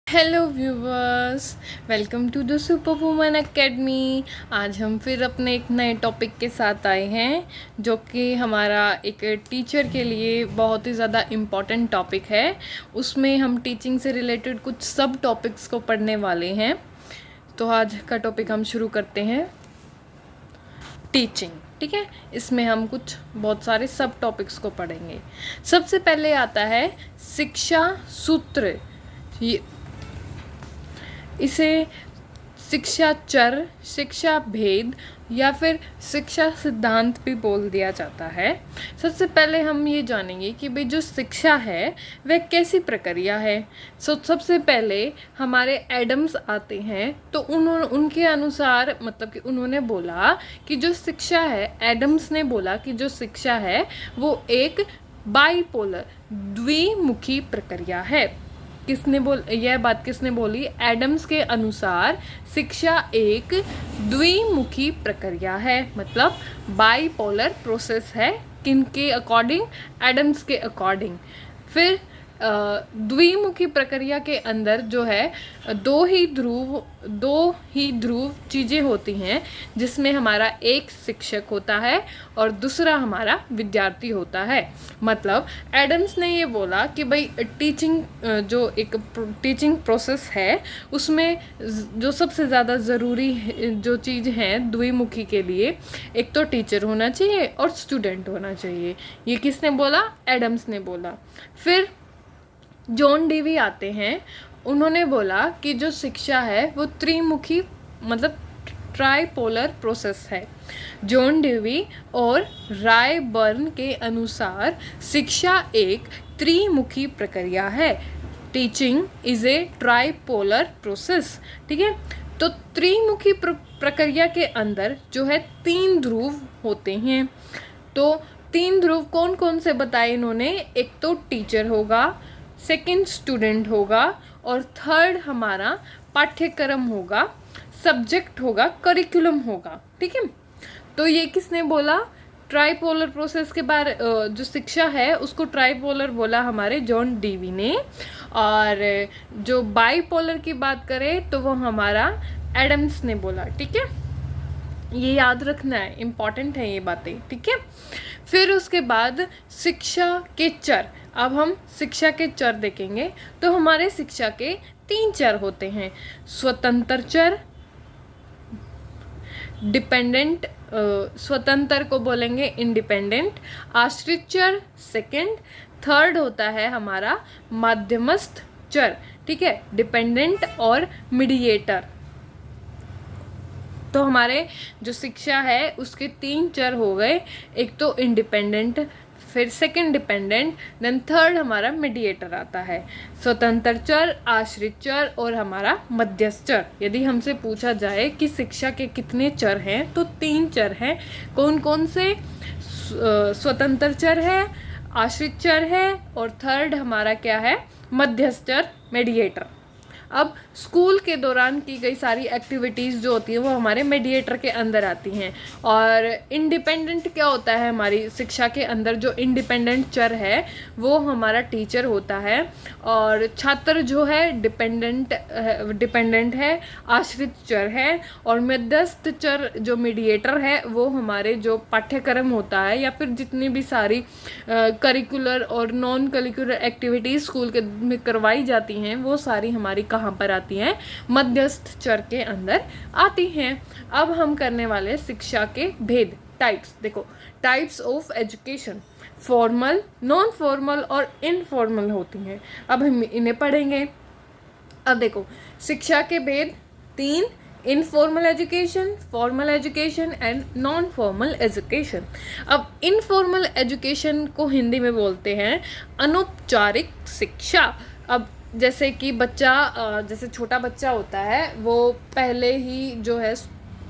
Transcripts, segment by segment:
Hello viewers, welcome to the Super Woman Academy. आज हम फिर अपने एक नए टॉपिक के साथ आए हैं जो कि हमारा एक टीचर के लिए बहुत ही ज़्यादा इम्पॉर्टेंट टॉपिक है। उसमें हम टीचिंग से रिलेटेड कुछ सब टॉपिक्स को पढ़ने वाले हैं। तो आज का टॉपिक हम शुरू करते हैं टीचिंग। ठीक है, इसमें हम कुछ बहुत सारे सब टॉपिक्स को पढ़ेंगे। सबसे पहले आता है शिक्षा सूत्र। इसे शिक्षा चर, शिक्षा भेद या फिर शिक्षा सिद्धांत भी बोल दिया जाता है। सबसे पहले हम ये जानेंगे कि भाई जो शिक्षा है वह कैसी प्रक्रिया है। सबसे पहले हमारे एडम्स आते हैं, तो उनके अनुसार मतलब कि उन्होंने बोला कि जो शिक्षा है, एडम्स ने बोला कि जो शिक्षा है वो एक बाइपोलर द्विमुखी प्रक्रिया है। यह बात किसने बोली? एडम्स के अनुसार शिक्षा एक द्विमुखी प्रक्रिया है, मतलब बाइपोलर प्रोसेस है। किनके अकॉर्डिंग? एडम्स के अकॉर्डिंग। फिर द्विमुखी प्रक्रिया के अंदर जो है दो ही ध्रुव चीज़ें होती हैं, जिसमें हमारा एक शिक्षक होता है और दूसरा हमारा विद्यार्थी होता है। मतलब एडम्स ने ये बोला कि भाई जो एक टीचिंग प्रोसेस है उसमें जो सबसे ज़्यादा ज़रूरी जो चीज़ है द्विमुखी के लिए, एक तो टीचर होना चाहिए और स्टूडेंट होना चाहिए। ये किसने बोला? एडम्स ने बोला। फिर जॉन डेवी आते हैं, उन्होंने बोला कि जो शिक्षा है वो त्रिमुखी मतलब ट्राइपोलर प्रोसेस है। जॉन डेवी और रायबर्न के अनुसार शिक्षा एक त्रिमुखी प्रक्रिया है। Teaching is a tripolar process. ठीक है, तो त्रिमुखी प्रक्रिया के अंदर जो है 3 ध्रुव होते हैं। तो 3 ध्रुव कौन कौन से बताए इन्होंने? एक तो टीचर होगा, सेकंड स्टूडेंट होगा और थर्ड हमारा पाठ्यक्रम होगा, सब्जेक्ट होगा, करिकुलम होगा। ठीक है, तो ये किसने बोला? ट्राइपोलर प्रोसेस के बारे जो शिक्षा है उसको ट्राइपोलर बोला हमारे जॉन डेवी ने। और जो बाइपोलर की बात करें तो वो हमारा एडम्स ने बोला। ठीक है, ये याद रखना है, इम्पॉर्टेंट है ये बातें। ठीक है, फिर उसके बाद शिक्षा के चर। अब हम शिक्षा के चर देखेंगे। तो हमारे शिक्षा के 3 चर होते हैं: स्वतंत्र चर, डिपेंडेंट, स्वतंत्र को बोलेंगे इंडिपेंडेंट, आश्रित चर सेकंड, थर्ड होता है हमारा मध्यमस्थ चर। ठीक है, डिपेंडेंट और मीडिएटर। तो हमारे जो शिक्षा है उसके 3 चर हो गए, एक तो इंडिपेंडेंट, फिर सेकंड डिपेंडेंट, देन थर्ड हमारा मीडिएटर आता है। स्वतंत्र चर, आश्रित चर और हमारा मध्यस्थ चर। यदि हमसे पूछा जाए कि शिक्षा के कितने चर हैं, तो 3 चर हैं। कौन कौन से? स्वतंत्र चर है, आश्रित चर है और थर्ड हमारा क्या है? मध्यस्थ चर, मीडिएटर। अब स्कूल के दौरान की गई सारी एक्टिविटीज़ जो होती हैं वो हमारे मीडिएटर के अंदर आती हैं। और इंडिपेंडेंट क्या होता है? हमारी शिक्षा के अंदर जो इंडिपेंडेंट चर है वो हमारा टीचर होता है। और छात्र जो है डिपेंडेंट है, आश्रित चर है। और मध्यस्थ चर जो मीडिएटर है वो हमारे जो पाठ्यक्रम होता है या फिर जितनी भी सारी करिकुलर और नॉन करिकुलर एक्टिविटीज़ स्कूल के में करवाई जाती हैं वो सारी हमारी कहाँ पर आती हैं? मध्यस्थ चर के अंदर आती हैं। अब हम करने वाले शिक्षा के भेद, टाइप्स। देखो, types of education formal, non formal और इनफॉर्मल होती हैं। अब हम इन्हें पढ़ेंगे। अब देखो, शिक्षा के भेद 3: informal education, formal education and non formal education. अब इनफॉर्मल एजुकेशन को हिंदी में बोलते हैं अनौपचारिक शिक्षा। अब जैसे कि जैसे छोटा बच्चा होता है वो पहले ही जो है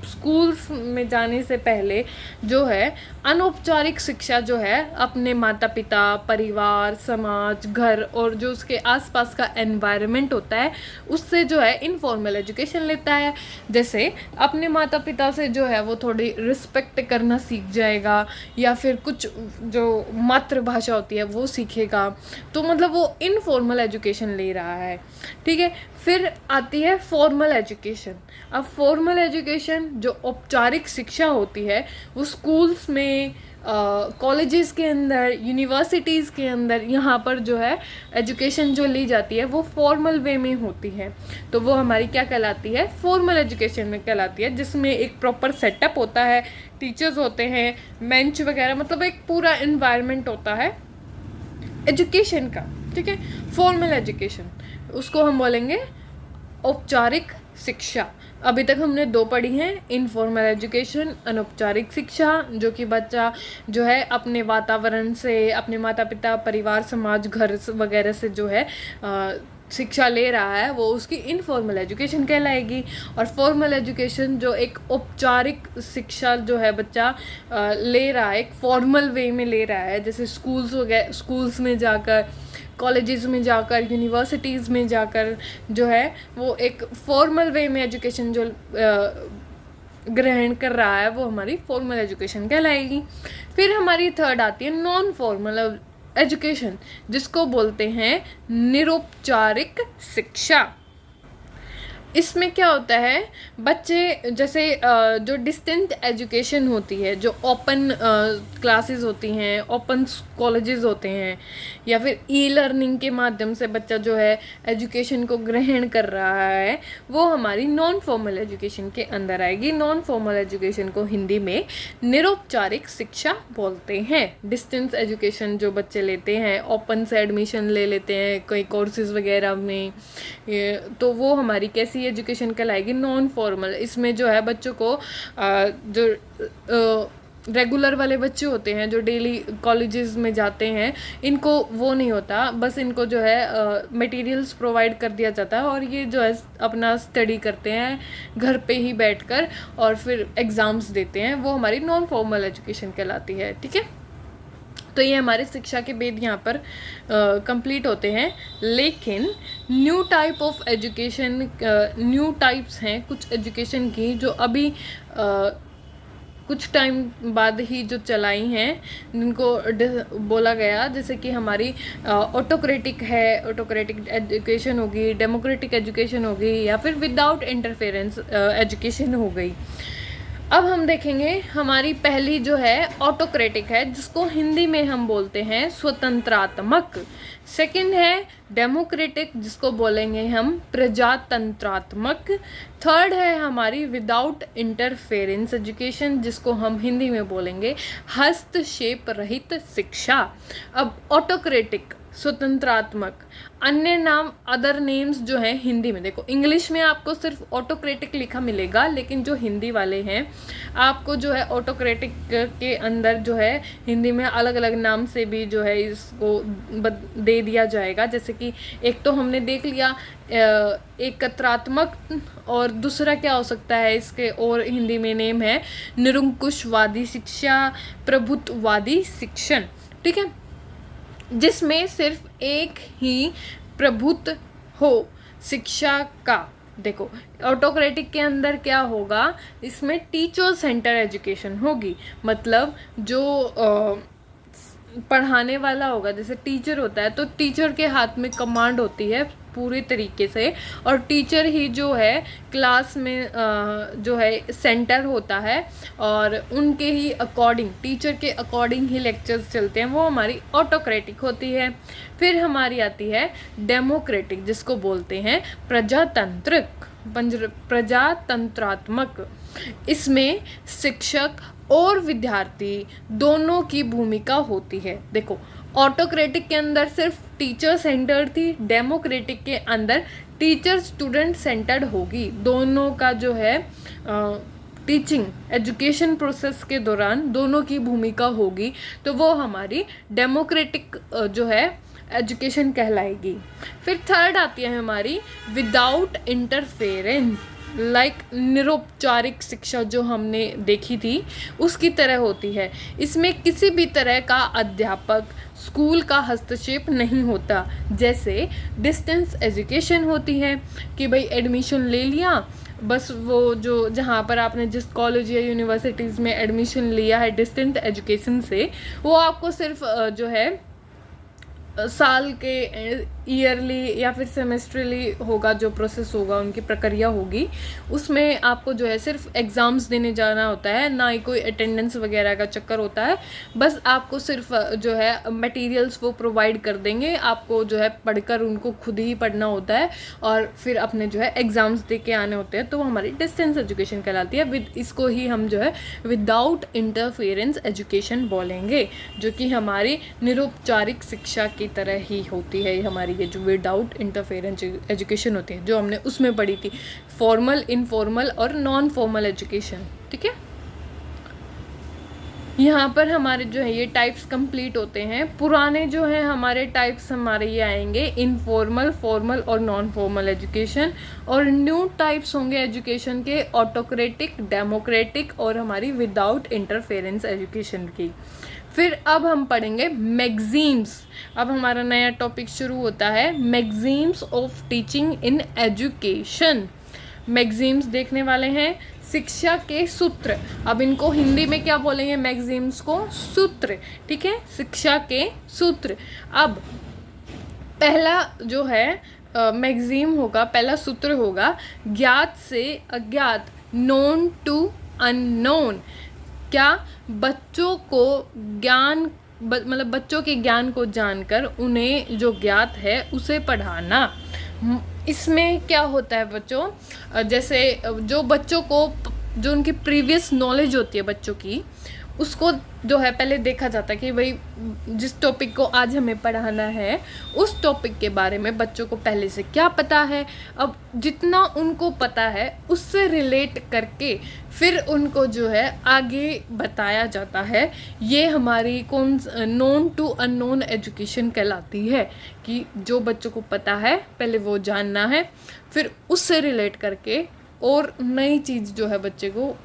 स्कूल में जाने से पहले जो है अनौपचारिक शिक्षा जो है अपने माता पिता, परिवार, समाज, घर और जो उसके आसपास का एनवायरनमेंट होता है उससे जो है इनफॉर्मल एजुकेशन लेता है। जैसे अपने माता पिता से जो है वो थोड़ी रिस्पेक्ट करना सीख जाएगा या फिर कुछ जो मातृभाषा होती है वो सीखेगा, तो मतलब वो इनफॉर्मल एजुकेशन ले रहा है। ठीक है, फिर आती है फॉर्मल एजुकेशन। अब फॉर्मल एजुकेशन जो औपचारिक शिक्षा होती है वो स्कूल्स में, कॉलेजेस के अंदर, यूनिवर्सिटीज़ के अंदर, यहाँ पर जो है एजुकेशन जो ली जाती है वो फॉर्मल वे में होती है। तो वो हमारी क्या कहलाती है, फॉर्मल एजुकेशन में कहलाती है, जिसमें एक प्रॉपर सेटअप होता है, टीचर्स होते हैं, बेंच वगैरह, मतलब एक पूरा इन्वायरमेंट होता है एजुकेशन का। ठीक है, फॉर्मल एजुकेशन उसको हम बोलेंगे औपचारिक शिक्षा। अभी तक हमने दो पढ़ी हैं, इनफॉर्मल एजुकेशन, अनौपचारिक शिक्षा, जो कि बच्चा जो है अपने वातावरण से, अपने माता पिता, परिवार, समाज, घर वगैरह से जो है शिक्षा ले रहा है, वो उसकी इनफॉर्मल एजुकेशन कहलाएगी। और फॉर्मल एजुकेशन जो एक औपचारिक शिक्षा जो है बच्चा ले रहा है, एक फॉर्मल वे में ले रहा है, जैसे स्कूल्स में जाकर, कॉलेजेस में जाकर, यूनिवर्सिटीज़ में जाकर जो है वो एक फॉर्मल वे में एजुकेशन जो ग्रहण कर रहा है, वो हमारी फॉर्मल एजुकेशन कहलाएगी। फिर हमारी थर्ड आती है नॉन फॉर्मल एजुकेशन, जिसको बोलते हैं निरौपचारिक शिक्षा। इसमें क्या होता है, बच्चे जैसे जो डिस्टेंट एजुकेशन होती है, जो ओपन क्लासेस होती हैं, ओपन कॉलेजेस होते हैं, या फिर ई लर्निंग के माध्यम से बच्चा जो है एजुकेशन को ग्रहण कर रहा है, वो हमारी नॉन फॉर्मल एजुकेशन के अंदर आएगी। नॉन फॉर्मल एजुकेशन को हिंदी में निरौपचारिक शिक्षा बोलते हैं। डिस्टेंस एजुकेशन जो बच्चे लेते हैं, ओपन से एडमिशन ले लेते हैं कोई कोर्सेज वगैरह में, तो वो हमारी कैसी एजुकेशन कहलाएगी, नॉन फॉर्मल। इसमें जो है बच्चों को जो रेगुलर वाले बच्चे होते हैं, जो डेली कॉलेजेस में जाते हैं, इनको वो नहीं होता, बस इनको जो है मटेरियल्स प्रोवाइड कर दिया जाता है और ये जो है अपना स्टडी करते हैं घर पे ही बैठकर और फिर एग्ज़ाम्स देते हैं, वो हमारी नॉन फॉर्मल एजुकेशन कहलाती है। ठीक है, तो ये हमारे शिक्षा के भेद यहाँ पर कंप्लीट होते हैं। लेकिन new type of education, new types हैं कुछ एजुकेशन की, जो अभी कुछ टाइम बाद ही जो चलाई हैं, जिनको बोला गया, जैसे कि हमारी ऑटोक्रेटिक है, ऑटोक्रेटिक एजुकेशन होगी, डेमोक्रेटिक एजुकेशन होगी, या फिर विदाउट इंटरफेरेंस एजुकेशन हो गई। अब हम देखेंगे हमारी पहली जो है ऑटोक्रेटिक है, जिसको हिंदी में हम बोलते हैं स्वतंत्रात्मक। सेकंड है डेमोक्रेटिक, जिसको बोलेंगे हम प्रजातंत्रात्मक। थर्ड है हमारी विदाउट इंटरफेरेंस एजुकेशन, जिसको हम हिंदी में बोलेंगे हस्तक्षेप रहित शिक्षा। अब ऑटोक्रेटिक, स्वतंत्रात्मक, अन्य नाम, अदर नेम्स जो हैं हिंदी में, देखो इंग्लिश में आपको सिर्फ ऑटोक्रेटिक लिखा मिलेगा, लेकिन जो हिंदी वाले हैं आपको जो है ऑटोक्रेटिक के अंदर जो है हिंदी में अलग अलग नाम से भी जो है इसको दे दिया जाएगा। जैसे कि एक तो हमने देख लिया एकत्रात्मक, और दूसरा क्या हो सकता है इसके और हिंदी में नेम है निरंकुशवादी शिक्षा, प्रभुत्ववादी शिक्षण। ठीक है, जिसमें सिर्फ एक ही प्रभुत्व हो शिक्षा का। देखो ऑटोक्रेटिक के अंदर क्या होगा, इसमें टीचर सेंटर एजुकेशन होगी, मतलब जो पढ़ाने वाला होगा, जैसे टीचर होता है तो टीचर के हाथ में कमांड होती है पूरी तरीके से, और टीचर ही जो है क्लास में जो है सेंटर होता है, और उनके ही अकॉर्डिंग, टीचर के अकॉर्डिंग ही लेक्चर्स चलते हैं, वो हमारी ऑटोक्रेटिक होती है। फिर हमारी आती है डेमोक्रेटिक, जिसको बोलते हैं प्रजातंत्रात्मक। इसमें शिक्षक और विद्यार्थी दोनों की भूमिका होती है। देखो ऑटोक्रेटिक के अंदर सिर्फ टीचर सेंटर्ड थी, डेमोक्रेटिक के अंदर टीचर स्टूडेंट सेंटर्ड होगी। दोनों का जो है टीचिंग एजुकेशन प्रोसेस के दौरान दोनों की भूमिका होगी, तो वो हमारी डेमोक्रेटिक जो है एजुकेशन कहलाएगी। फिर थर्ड आती है हमारी विदाउट इंटरफेरेंस, लाइक निरौपचारिक शिक्षा जो हमने देखी थी उसकी तरह होती है। इसमें किसी भी तरह का अध्यापक, स्कूल का हस्तक्षेप नहीं होता। जैसे डिस्टेंस एजुकेशन होती है कि भाई एडमिशन ले लिया, बस वो जो जहाँ पर आपने जिस कॉलेज या यूनिवर्सिटीज़ में एडमिशन लिया है डिस्टेंट एजुकेशन से, वो आपको सिर्फ जो है साल के ईयरली या फिर सेमेस्ट्रली होगा, जो प्रोसेस होगा, उनकी प्रक्रिया होगी, उसमें आपको जो है सिर्फ एग्ज़ाम्स देने जाना होता है, ना ही कोई अटेंडेंस वगैरह का चक्कर होता है। बस आपको सिर्फ जो है मटेरियल्स वो प्रोवाइड कर देंगे, आपको जो है पढ़कर उनको खुद ही पढ़ना होता है और फिर अपने जो है एग्ज़ाम्स दे के आने होते हैं। तो वो हमारी डिस्टेंस एजुकेशन कहलाती है। इसको ही हम जो है विदाउट इंटरफेरेंस एजुकेशन बोलेंगे, जो कि हमारी निरुपचारिक शिक्षा की तरह ही होती है। हमारी ये जो विदाउट इंटरफेरेंस एजुकेशन होती है, जो हमने उसमें पढ़ी थी, फॉर्मल, इनफॉर्मल और नॉन फॉर्मल एजुकेशन। ठीक है, यहाँ पर हमारे जो है ये टाइप्स कंप्लीट होते हैं। पुराने जो है हमारे टाइप्स हमारे ये आएंगे इनफॉर्मल, फॉर्मल और नॉन फॉर्मल एजुकेशन। और न्यू टाइप्स होंगे एजुकेशन के ऑटोक्रेटिक, डेमोक्रेटिक और हमारी विदाउट इंटरफेरेंस एजुकेशन की। फिर अब हम पढ़ेंगे मैगजीम्स। अब हमारा नया टॉपिक शुरू होता है, maxims of teaching in education. Maxims देखने वाले हैं, शिक्षा के सूत्र। अब इनको हिंदी में क्या बोलेंगे, मैगजीम्स को सूत्र। ठीक है, शिक्षा के सूत्र। अब पहला जो है मैगजीम होगा, पहला सूत्र होगा, ज्ञात से अज्ञात, नोन टू अननोन। क्या, बच्चों को ज्ञान, मतलब बच्चों के ज्ञान को जानकर उन्हें जो ज्ञात है उसे पढ़ाना। इसमें क्या होता है बच्चों, जैसे जो बच्चों को, जो उनकी प्रीवियस नॉलेज होती है बच्चों की, उसको जो है पहले देखा जाता है कि भाई जिस टॉपिक को आज हमें पढ़ाना है उस टॉपिक के बारे में बच्चों को पहले से क्या पता है। अब जितना उनको पता है उससे रिलेट करके फिर उनको जो है आगे बताया जाता है। ये हमारी नोन टू अननोन एजुकेशन कहलाती है, कि जो बच्चों को पता है पहले वो जानना है, फिर उससे रिलेट करके और नई चीज़ जो है बच्चे को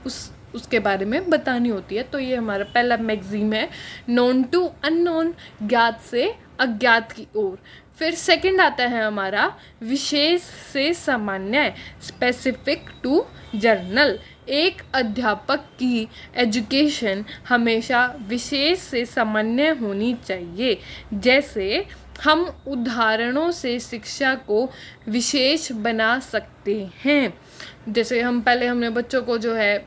उसके बारे में बतानी होती है। तो ये हमारा पहला मैगजीम है, नोन टू अननोन, ज्ञात से अज्ञात की ओर। फिर सेकंड आता है हमारा विशेष से सामान्य, स्पेसिफिक टू जर्नल। एक अध्यापक की एजुकेशन हमेशा विशेष से सामान्य होनी चाहिए। जैसे हम उदाहरणों से शिक्षा को विशेष बना सकते हैं। जैसे हमने बच्चों को जो है,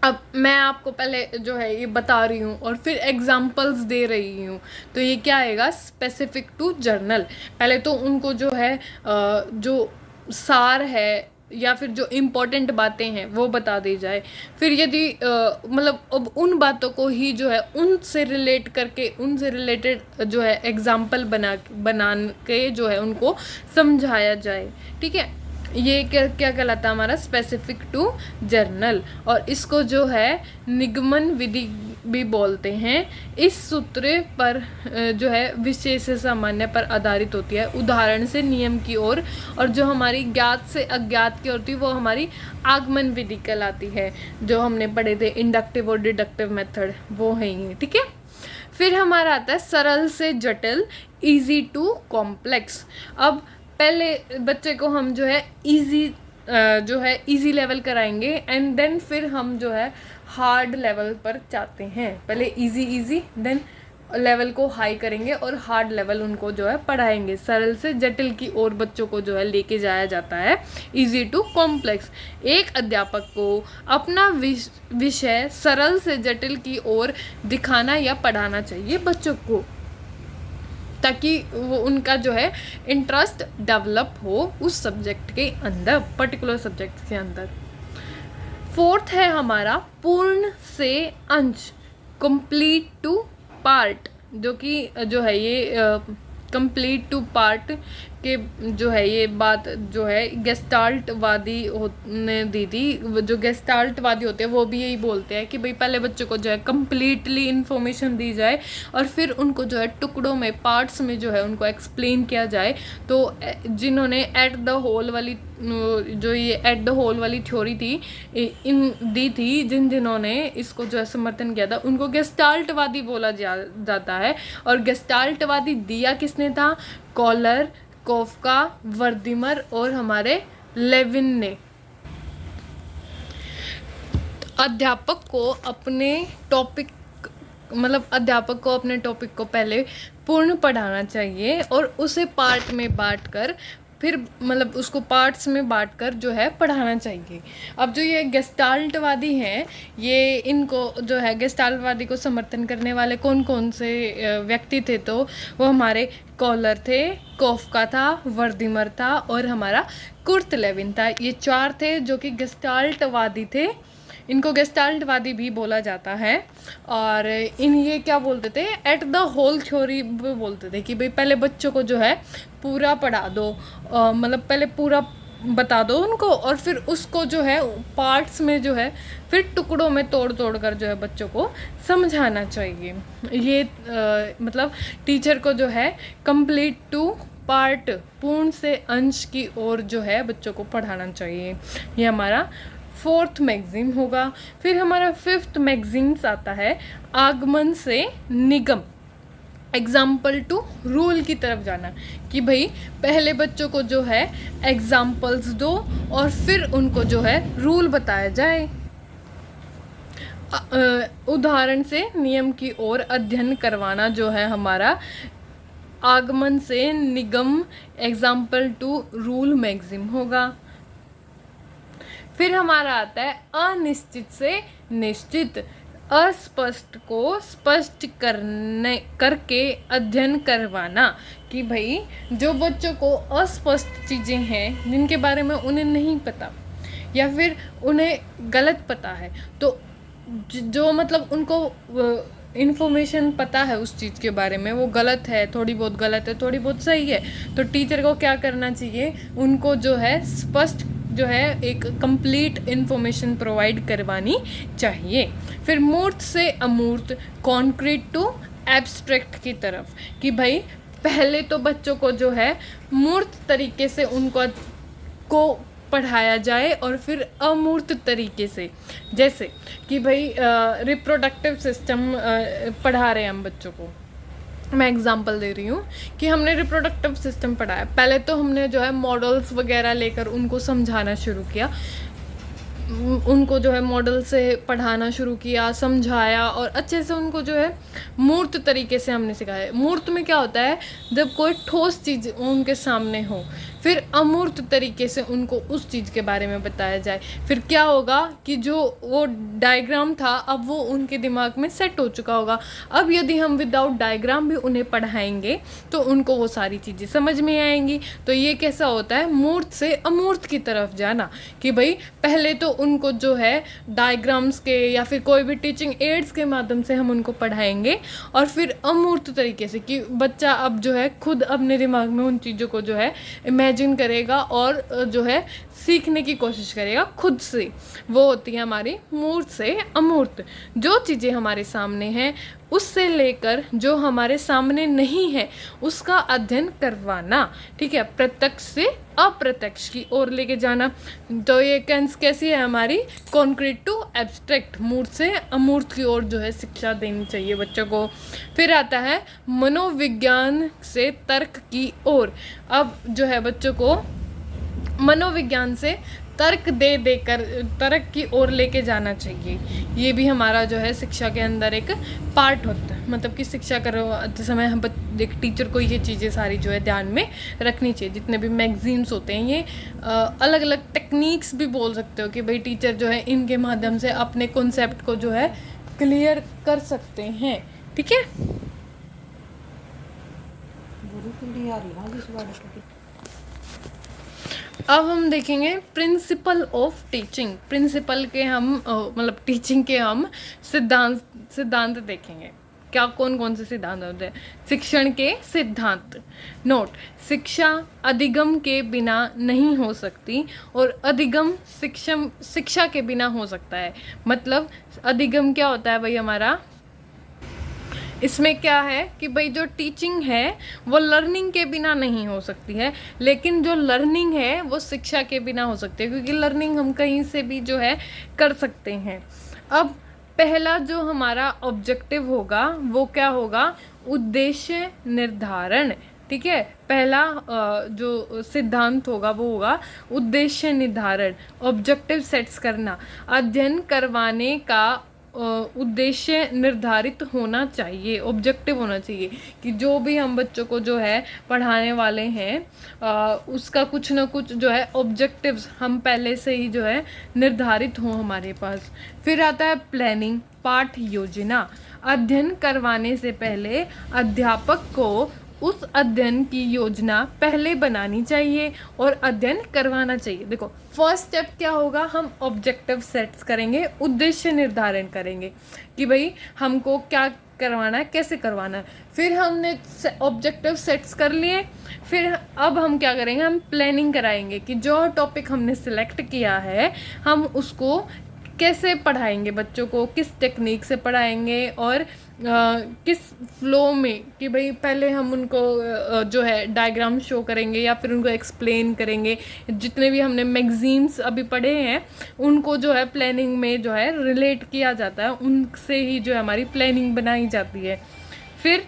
अब मैं आपको पहले जो है ये बता रही हूँ और फिर एग्जांपल्स दे रही हूँ, तो ये क्या आएगा, स्पेसिफिक टू जर्नल। पहले तो उनको जो है जो सार है या फिर जो इम्पोर्टेंट बातें हैं वो बता दी जाए। फिर यदि मतलब अब उन बातों को ही जो है उनसे रिलेट करके, उनसे रिलेटेड जो है एग्जाम्पल बना के जो है उनको समझाया जाए। ठीक है, ये क्या कहलाता है हमारा, स्पेसिफिक टू जर्नल। और इसको जो है निगमन विधि भी बोलते हैं। इस सूत्र पर जो है विशेष से सामान्य पर आधारित होती है, उदाहरण से नियम की ओर। और जो हमारी ज्ञात से अज्ञात की होती है वो हमारी आगमन विधि कहलाती है, जो हमने पढ़े थे इंडक्टिव और डिडक्टिव मेथड, वो है ये। ठीक है, फिर हमारा आता है सरल से जटिल, इजी टू कॉम्प्लेक्स। अब पहले बच्चे को हम जो है इजी लेवल कराएंगे एंड देन फिर हम जो है हार्ड लेवल पर जाते हैं। पहले इजी देन लेवल को हाई करेंगे और हार्ड लेवल उनको जो है पढ़ाएंगे। सरल से जटिल की ओर बच्चों को जो है लेके जाया जाता है, इजी टू कॉम्प्लेक्स। एक अध्यापक को अपना विषय सरल से जटिल की ओर दिखाना या पढ़ाना चाहिए बच्चों को, ताकि वो उनका जो है इंटरेस्ट डेवलप हो उस सब्जेक्ट के अंदर, पर्टिकुलर सब्जेक्ट के अंदर। फोर्थ है हमारा पूर्ण से अंश, कंप्लीट टू पार्ट, जो कि जो है ये कंप्लीट टू पार्ट के जो है ये बात जो है गेस्टाल्टवादी ने दी थी। जो गेस्टाल्टवादी होते हैं वो भी यही बोलते हैं कि भाई पहले बच्चों को जो है कंप्लीटली इन्फॉर्मेशन दी जाए और फिर उनको जो है टुकड़ों में, पार्ट्स में जो है उनको एक्सप्लेन किया जाए। तो जिन्होंने एट द होल वाली थ्योरी थी दी थी, जिन्होंने इसको जो है समर्थन किया था, उनको गेस्टाल्टवादी बोला जाता है। और गेस्टाल्टवादी दिया किसने था, कॉलर, कोफका, वर्दिमर और हमारे लेविन ने। अध्यापक को अपने टॉपिक को पहले पूर्ण पढ़ाना चाहिए और उसे पार्ट में बांट कर फिर मतलब उसको पार्ट्स में बांटकर जो है पढ़ाना चाहिए। अब जो ये गेस्टाल्टवादी हैं, ये इनको जो है गेस्टाल्टवादी को समर्थन करने वाले कौन कौन से व्यक्ति थे, तो वो हमारे कॉलर थे, कोफका था, वर्दीमर था और हमारा कुर्ट लेविन था। ये 4 थे जो कि गेस्टाल्टवादी थे। इनको गेस्टाल्टवादी भी बोला जाता है। और ये क्या बोलते थे, एट द होल थ्योरी बोलते थे कि भाई पहले बच्चों को जो है पूरा पढ़ा दो, मतलब पहले पूरा बता दो उनको और फिर उसको जो है पार्ट्स में जो है फिर टुकड़ों में तोड़ तोड़ कर जो है बच्चों को समझाना चाहिए। ये मतलब टीचर को जो है कंप्लीट टू पार्ट, पूर्ण से अंश की ओर जो है बच्चों को पढ़ाना चाहिए। ये हमारा 4th मैगजीम होगा। फिर हमारा 5th मैगजीम्स आता है आगमन से निगम, एग्जाम्पल टू रूल की तरफ जाना, कि भाई पहले बच्चों को जो है एग्जाम्पल्स दो और फिर उनको जो है रूल बताया जाए। उदाहरण से नियम की ओर अध्ययन करवाना जो है हमारा आगमन से निगम, एग्जाम्पल टू रूल मैगजीम होगा। फिर हमारा आता है अनिश्चित से निश्चित, अस्पष्ट को स्पष्ट करके अध्ययन करवाना, कि भाई जो बच्चों को अस्पष्ट चीज़ें हैं जिनके बारे में उन्हें नहीं पता या फिर उन्हें गलत पता है, तो जो मतलब उनको इन्फॉर्मेशन पता है उस चीज़ के बारे में, वो गलत है, थोड़ी बहुत गलत है, थोड़ी बहुत सही है, तो टीचर को क्या करना चाहिए, उनको जो है स्पष्ट जो है एक कंप्लीट इन्फॉर्मेशन प्रोवाइड करवानी चाहिए। फिर मूर्त से अमूर्त, कॉन्क्रीट टू एब्स्ट्रैक्ट की तरफ, कि भाई पहले तो बच्चों को जो है मूर्त तरीके से उनको को पढ़ाया जाए और फिर अमूर्त तरीके से, जैसे कि भाई रिप्रोडक्टिव सिस्टम पढ़ा रहे हैं हम बच्चों को। मैं एग्जांपल दे रही हूँ कि हमने रिप्रोडक्टिव सिस्टम पढ़ाया, पहले तो हमने जो है मॉडल्स वगैरह लेकर उनको समझाना शुरू किया, उनको जो है मॉडल से पढ़ाना शुरू किया, समझाया और अच्छे से उनको जो है मूर्त तरीके से हमने सिखाया। मूर्त में क्या होता है, जब कोई ठोस चीज़ उनके सामने हो, फिर अमूर्त तरीके से उनको उस चीज़ के बारे में बताया जाए। फिर क्या होगा कि जो वो डायग्राम था अब वो उनके दिमाग में सेट हो चुका होगा। अब यदि हम विदाउट डायग्राम भी उन्हें पढ़ाएंगे तो उनको वो सारी चीज़ें समझ में आएंगी। तो ये कैसा होता है, मूर्त से अमूर्त की तरफ जाना, कि भाई पहले तो उनको जो है डायग्राम्स के या फिर कोई भी टीचिंग एड्स के माध्यम से हम उनको पढ़ाएंगे और फिर अमूर्त तरीके से, कि बच्चा अब जो है खुद अपने दिमाग में उन चीज़ों को जो है इमेजिन करेगा और जो है सीखने की कोशिश करेगा खुद से। वो होती है हमारी मूर्त से अमूर्त। जो चीज़ें हमारे सामने हैं उससे लेकर जो हमारे सामने नहीं है उसका अध्ययन करवाना, ठीक है, प्रत्यक्ष से अप्रत्यक्ष की ओर लेके जाना। तो ये कैसी है हमारी कॉन्क्रीट टू एब्स्ट्रैक्ट, मूर्त से अमूर्त की ओर जो है शिक्षा देनी चाहिए बच्चों को। फिर आता है मनोविज्ञान से तर्क की ओर। अब जो है बच्चों को मनोविज्ञान से तर्क देकर तर्क की ओर लेके जाना चाहिए। ये भी हमारा जो है शिक्षा के अंदर एक पार्ट होता है, मतलब कि शिक्षा करते समय हम एक टीचर को ये चीज़ें सारी जो है ध्यान में रखनी चाहिए। जितने भी मैगजीन्स होते हैं ये अलग अलग टेक्निक्स भी बोल सकते हो कि भाई टीचर जो है इनके माध्यम से अपने कॉन्सेप्ट को जो है क्लियर कर सकते हैं, ठीक है। अब हम देखेंगे प्रिंसिपल ऑफ टीचिंग। प्रिंसिपल के हम मतलब टीचिंग के हम सिद्धांत देखेंगे। क्या कौन कौन से सिद्धांत होते हैं? शिक्षण के सिद्धांत। नोट, शिक्षा अधिगम के बिना नहीं हो सकती और अधिगम शिक्षा के बिना हो सकता है। मतलब अधिगम क्या होता है भाई हमारा, इसमें क्या है कि भाई जो टीचिंग है वो लर्निंग के बिना नहीं हो सकती है, लेकिन जो लर्निंग है वो शिक्षा के बिना हो सकती है, क्योंकि लर्निंग हम कहीं से भी जो है कर सकते हैं। अब पहला जो हमारा ऑब्जेक्टिव होगा वो क्या होगा, उद्देश्य निर्धारण, ठीक है। पहला जो सिद्धांत होगा वो होगा उद्देश्य निर्धारण, ऑब्जेक्टिव सेट्स करना। अध्ययन करवाने का उद्देश्य निर्धारित होना चाहिए, ऑब्जेक्टिव होना चाहिए कि जो भी हम बच्चों को जो है पढ़ाने वाले हैं उसका कुछ ना कुछ जो है ऑब्जेक्टिव्स हम पहले से ही जो है निर्धारित हो हमारे पास। फिर आता है प्लानिंग, पाठ योजना। अध्ययन करवाने से पहले अध्यापक को उस अध्ययन की योजना पहले बनानी चाहिए और अध्ययन करवाना चाहिए। देखो फर्स्ट स्टेप क्या होगा, हम ऑब्जेक्टिव सेट्स करेंगे, उद्देश्य निर्धारण करेंगे कि भाई हमको क्या करवाना है, कैसे करवाना है। फिर हमने ऑब्जेक्टिव सेट्स कर लिए, फिर अब हम क्या करेंगे, हम प्लानिंग कराएंगे कि जो टॉपिक हमने सिलेक्ट किया है हम उसको कैसे पढ़ाएंगे, बच्चों को किस टेक्निक से पढ़ाएंगे और किस फ्लो में, कि भाई पहले हम उनको जो है डायग्राम शो करेंगे या फिर उनको एक्सप्लेन करेंगे। जितने भी हमने मैगजीन्स अभी पढ़े हैं उनको जो है प्लानिंग में जो है रिलेट किया जाता है, उनसे ही जो है हमारी प्लानिंग बनाई जाती है। फिर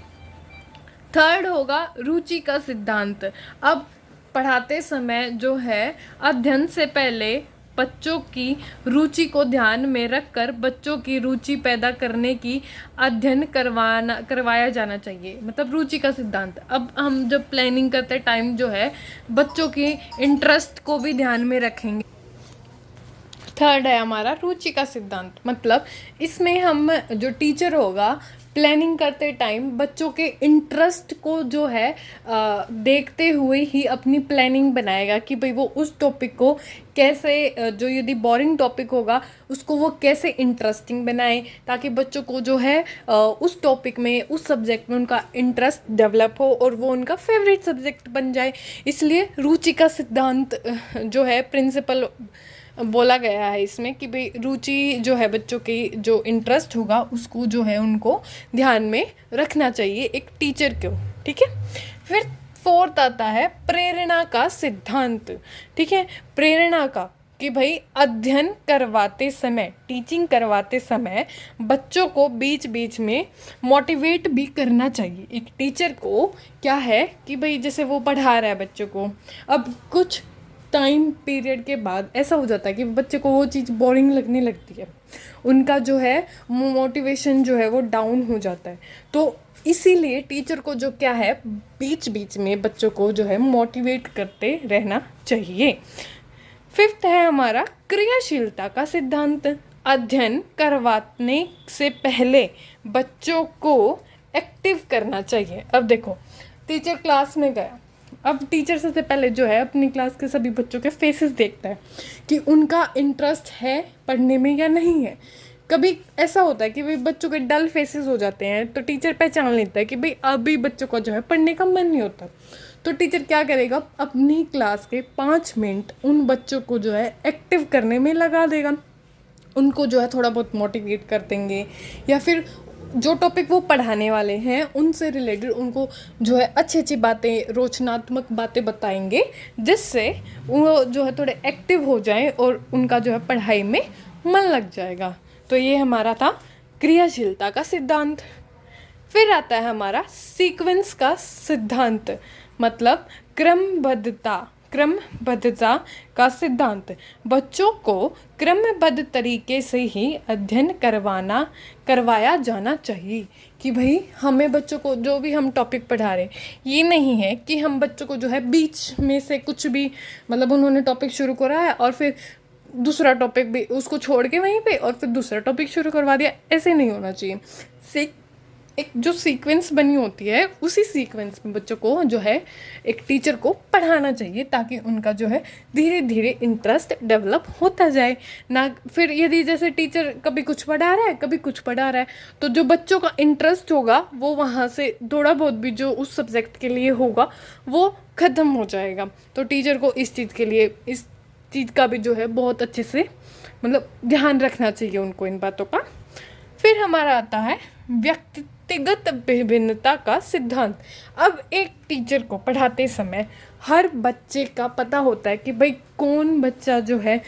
थर्ड होगा रुचि का सिद्धांत। अब पढ़ाते समय जो है अध्ययन से पहले बच्चों की रुचि को ध्यान में रखकर बच्चों की रुचि पैदा करने की अध्ययन करवाया जाना चाहिए, मतलब रुचि का सिद्धांत। अब हम जब प्लानिंग करते टाइम जो है बच्चों की इंटरेस्ट को भी ध्यान में रखेंगे। थर्ड है हमारा रुचि का सिद्धांत, मतलब इसमें हम जो टीचर होगा प्लानिंग करते टाइम बच्चों के इंटरेस्ट को जो है देखते हुए ही अपनी प्लानिंग बनाएगा कि भाई वो उस टॉपिक को कैसे, जो यदि बोरिंग टॉपिक होगा उसको वो कैसे इंटरेस्टिंग बनाए, ताकि बच्चों को जो है उस टॉपिक में, उस सब्जेक्ट में उनका इंटरेस्ट डेवलप हो और वो उनका फेवरेट सब्जेक्ट बन जाए। इसलिए रुचि का सिद्धांत जो है प्रिंसिपल बोला गया है इसमें कि भाई रुचि जो है बच्चों की, जो इंटरेस्ट होगा उसको जो है उनको ध्यान में रखना चाहिए एक टीचर को, ठीक है। फिर फोर्थ आता है प्रेरणा का सिद्धांत, ठीक है। प्रेरणा का कि भाई अध्ययन करवाते समय, टीचिंग करवाते समय बच्चों को बीच बीच में मोटिवेट भी करना चाहिए। एक टीचर को क्या है कि भाई जैसे वो पढ़ा रहा है बच्चों को, अब कुछ टाइम पीरियड के बाद ऐसा हो जाता है कि बच्चे को वो चीज़ बोरिंग लगने लगती है, उनका जो है मोटिवेशन जो है वो डाउन हो जाता है। तो इसीलिए टीचर को जो क्या है बीच बीच में बच्चों को जो है मोटिवेट करते रहना चाहिए। फिफ्थ है हमारा क्रियाशीलता का सिद्धांत। अध्ययन करवाने से पहले बच्चों को एक्टिव करना चाहिए। अब देखो टीचर क्लास में गया, अब टीचर सबसे पहले जो है अपनी क्लास के सभी बच्चों के फेसेस देखता है कि उनका इंटरेस्ट है पढ़ने में या नहीं है। कभी ऐसा होता है कि भाई बच्चों के डल फेसेस हो जाते हैं तो टीचर पहचान लेता है कि भाई अभी बच्चों को जो है पढ़ने का मन नहीं होता, तो टीचर क्या करेगा, अपनी क्लास के 5 मिनट उन बच्चों को जो है एक्टिव करने में लगा देगा। उनको जो है थोड़ा बहुत मोटिवेट कर देंगे या फिर जो टॉपिक वो पढ़ाने वाले हैं उनसे रिलेटेड उनको जो है अच्छी अच्छी बातें, रोचनात्मक बातें बताएंगे, जिससे वो जो है थोड़े एक्टिव हो जाएं और उनका जो है पढ़ाई में मन लग जाएगा। तो ये हमारा था क्रियाशीलता का सिद्धांत। फिर आता है हमारा सीक्वेंस का सिद्धांत, मतलब क्रमबद्धता का सिद्धांत। बच्चों को क्रमबद्ध तरीके से ही अध्ययन करवाया जाना चाहिए कि भाई हमें बच्चों को जो भी हम टॉपिक पढ़ा रहे, ये नहीं है कि हम बच्चों को जो है बीच में से कुछ भी, मतलब उन्होंने टॉपिक शुरू करा है और फिर दूसरा टॉपिक भी उसको छोड़ के वहीं पे और फिर दूसरा टॉपिक शुरू करवा दिया, ऐसे नहीं होना चाहिए। एक जो सीक्वेंस बनी होती है उसी सीक्वेंस में बच्चों को जो है एक टीचर को पढ़ाना चाहिए, ताकि उनका जो है धीरे धीरे इंटरेस्ट डेवलप होता जाए ना। फिर यदि जैसे टीचर कभी कुछ पढ़ा रहा है कभी कुछ पढ़ा रहा है, तो जो बच्चों का इंटरेस्ट होगा वो वहाँ से थोड़ा बहुत भी जो उस सब्जेक्ट के लिए होगा वो ख़त्म हो जाएगा। तो टीचर को इस चीज़ के लिए, इस चीज़ का भी जो है बहुत अच्छे से मतलब ध्यान रखना चाहिए उनको इन बातों का। फिर हमारा आता है व्यक्तिगत विभिन्नता का सिद्धांत। अब एक टीचर को पढ़ाते समय हर बच्चे का पता होता है कि भाई कौन बच्चा जो है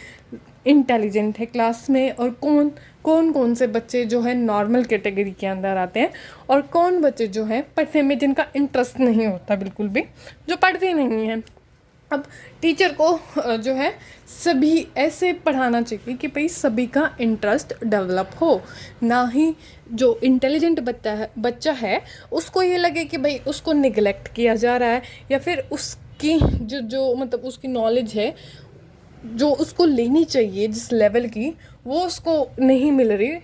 इंटेलिजेंट है क्लास में और कौन से बच्चे जो है नॉर्मल कैटेगरी के अंदर आते हैं और कौन बच्चे जो है पढ़ने में जिनका इंटरेस्ट नहीं होता बिल्कुल भी, जो पढ़ते नहीं हैं। अब टीचर को जो है सभी ऐसे पढ़ाना चाहिए कि भाई सभी का इंटरेस्ट डेवलप हो, ना ही जो इंटेलिजेंट बच्चा है उसको ये लगे कि भाई उसको निगलेक्ट किया जा रहा है, या फिर उसकी जो मतलब उसकी नॉलेज है जो उसको लेनी चाहिए जिस लेवल की, वो उसको नहीं मिल रही।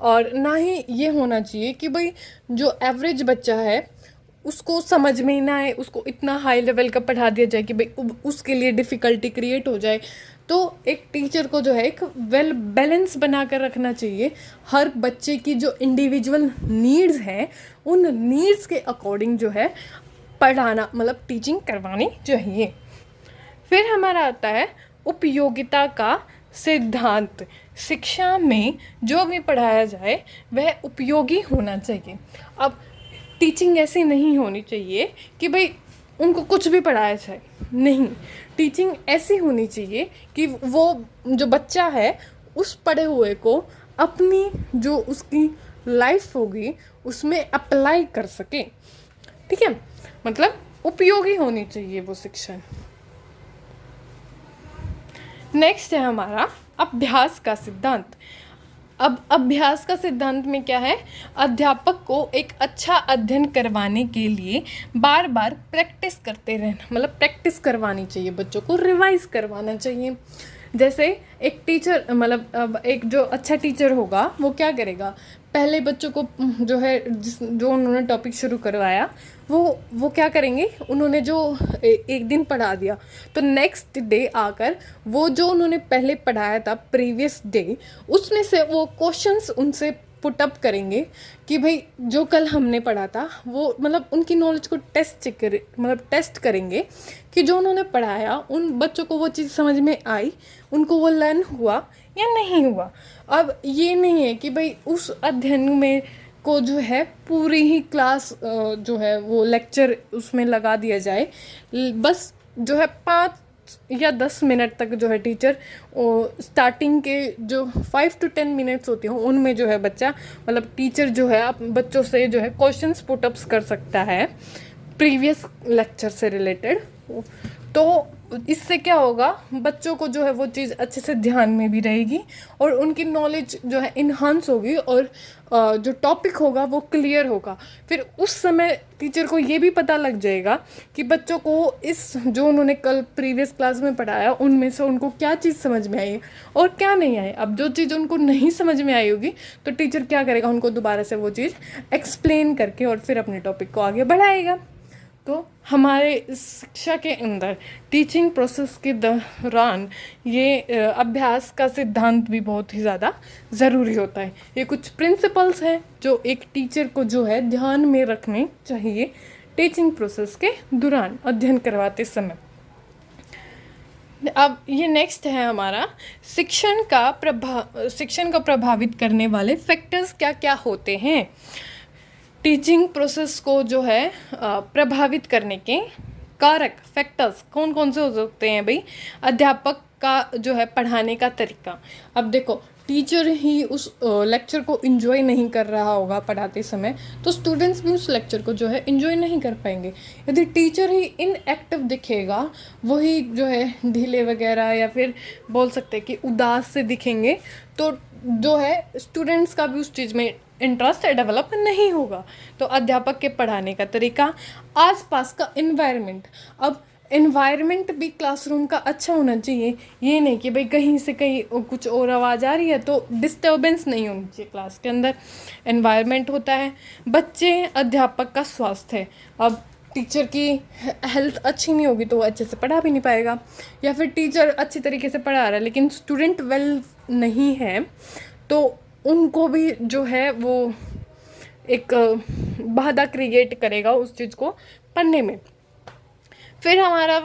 और ना ही ये होना चाहिए कि भाई जो एवरेज बच्चा है उसको समझ में ही ना आए, उसको इतना हाई लेवल का पढ़ा दिया जाए कि भाई उसके लिए डिफ़िकल्टी क्रिएट हो जाए। तो एक टीचर को जो है एक वेल बैलेंस बना कर रखना चाहिए, हर बच्चे की जो इंडिविजुअल नीड्स हैं उन नीड्स के अकॉर्डिंग जो है पढ़ाना मतलब टीचिंग करवानी चाहिए। फिर हमारा आता है उपयोगिता का सिद्धांत। शिक्षा में जो भी पढ़ाया जाए वह उपयोगी होना चाहिए। अब टीचिंग ऐसी नहीं होनी चाहिए कि भाई उनको कुछ भी पढ़ाया जाए, नहीं, टीचिंग ऐसी होनी चाहिए कि वो जो बच्चा है उस पढ़े हुए को अपनी जो उसकी लाइफ होगी उसमें अप्लाई कर सके। ठीक है, मतलब उपयोगी होनी चाहिए वो शिक्षा। नेक्स्ट है हमारा अभ्यास का सिद्धांत। अब अभ्यास का सिद्धांत में क्या है, अध्यापक को एक अच्छा अध्ययन करवाने के लिए बार बार प्रैक्टिस करते रहना, मतलब प्रैक्टिस करवानी चाहिए, बच्चों को रिवाइज करवाना चाहिए। जैसे एक टीचर मतलब अब एक जो अच्छा टीचर होगा वो क्या करेगा, पहले बच्चों को जो है जो उन्होंने टॉपिक शुरू करवाया वो क्या करेंगे, उन्होंने जो एक दिन पढ़ा दिया तो नेक्स्ट डे आकर वो जो उन्होंने पहले पढ़ाया था प्रीवियस डे उसमें से वो क्वेश्चंस उनसे पुट अप करेंगे कि भाई जो कल हमने पढ़ा था वो मतलब उनकी नॉलेज को टेस्ट करेंगे कि जो उन्होंने पढ़ाया उन बच्चों को वो चीज़ समझ में आई, उनको वो लर्न हुआ या नहीं हुआ। अब ये नहीं है कि भाई उस अध्ययन में को जो है पूरी ही क्लास जो है वो लेक्चर उसमें लगा दिया जाए, बस जो है 5 या 10 मिनट तक जो है टीचर स्टार्टिंग के जो 5 to 10 मिनट्स होती हैं उनमें जो है बच्चा मतलब टीचर जो है बच्चों से जो है क्वेश्चंस पुटअप्स कर सकता है प्रीवियस लेक्चर से रिलेटेड। तो इससे क्या होगा, बच्चों को जो है वो चीज़ अच्छे से ध्यान में भी रहेगी और उनकी नॉलेज जो है इन्हांस होगी और जो टॉपिक होगा वो क्लियर होगा। फिर उस समय टीचर को ये भी पता लग जाएगा कि बच्चों को इस जो उन्होंने कल प्रीवियस क्लास में पढ़ाया उनमें से उनको क्या चीज़ समझ में आई और क्या नहीं आई। अब जो चीज़ उनको नहीं समझ में आई होगी तो टीचर क्या करेगा, उनको दोबारा से वो चीज़ एक्सप्लेन करके और फिर अपने टॉपिक को आगे बढ़ाएगा। तो हमारे शिक्षा के अंदर टीचिंग प्रोसेस के दौरान ये अभ्यास का सिद्धांत भी बहुत ही ज़्यादा ज़रूरी होता है। ये कुछ प्रिंसिपल्स हैं जो एक टीचर को जो है ध्यान में रखने चाहिए टीचिंग प्रोसेस के दौरान अध्ययन करवाते समय। अब ये नेक्स्ट है हमारा शिक्षण को प्रभावित करने वाले फैक्टर्स क्या क्या होते हैं। टीचिंग प्रोसेस को जो है प्रभावित करने के कारक फैक्टर्स कौन कौन से हो सकते हैं भाई। अध्यापक का जो है पढ़ाने का तरीका। अब देखो टीचर ही उस लेक्चर को एंजॉय नहीं कर रहा होगा पढ़ाते समय तो स्टूडेंट्स भी उस लेक्चर को जो है एंजॉय नहीं कर पाएंगे। यदि टीचर ही इनएक्टिव दिखेगा, वही जो है ढीले वगैरह या फिर बोल सकते हैं कि उदास से दिखेंगे तो जो है स्टूडेंट्स का भी उस चीज़ में इंटरेस्ट डेवलप नहीं होगा। तो अध्यापक के पढ़ाने का तरीका, आसपास का इन्वायरमेंट। अब इन्वायरमेंट भी क्लासरूम का अच्छा होना चाहिए, ये नहीं कि भाई कहीं से कहीं कुछ और आवाज़ आ रही है तो डिस्टर्बेंस नहीं होनी चाहिए क्लास के अंदर। इन्वायरमेंट होता है बच्चे अध्यापक का स्वास्थ्य। अब टीचर की हेल्थ अच्छी नहीं होगी तो वो अच्छे से पढ़ा भी नहीं पाएगा, या फिर टीचर अच्छी तरीके से पढ़ा रहा है लेकिन स्टूडेंट वेल नहीं है तो उनको भी जो है वो एक बाधा क्रिएट करेगा उस चीज़ को पढ़ने में। फिर हमारा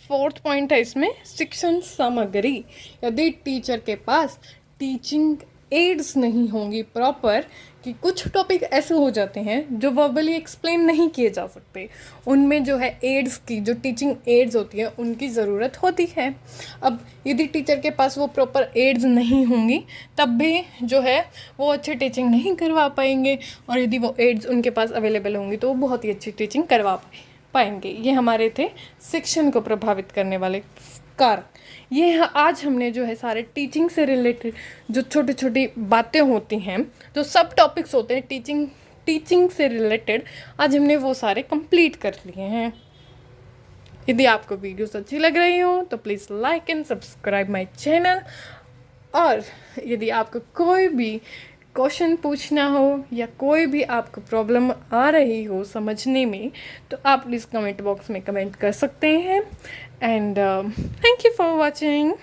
4th पॉइंट है इसमें शिक्षण सामग्री। यदि टीचर के पास टीचिंग एड्स नहीं होंगी प्रॉपर, कि कुछ टॉपिक ऐसे हो जाते हैं जो वर्बली एक्सप्लेन नहीं किए जा सकते, उनमें जो है एड्स की जो टीचिंग एड्स होती है उनकी ज़रूरत होती है। अब यदि टीचर के पास वो प्रॉपर एड्स नहीं होंगी तब भी जो है वो अच्छी टीचिंग नहीं करवा पाएंगे, और यदि वो एड्स उनके पास अवेलेबल होंगी तो वो बहुत ही अच्छी टीचिंग करवा पाए। पाएंगे। ये हमारे थे शिक्षण को प्रभावित करने वाले कारक। आज हमने जो है सारे टीचिंग से रिलेटेड जो छोटी छोटी बातें होती हैं, जो सब टॉपिक्स होते हैं टीचिंग से रिलेटेड, आज हमने वो सारे कंप्लीट कर लिए हैं। यदि आपको वीडियोस अच्छी लग रही हो तो please like and subscribe my channel. और यदि आपको कोई भी क्वेश्चन पूछना हो या कोई भी आपको प्रॉब्लम आ रही हो समझने में, तो आप प्लीज़ कमेंट बॉक्स में कमेंट कर सकते हैं। And thank you for watching.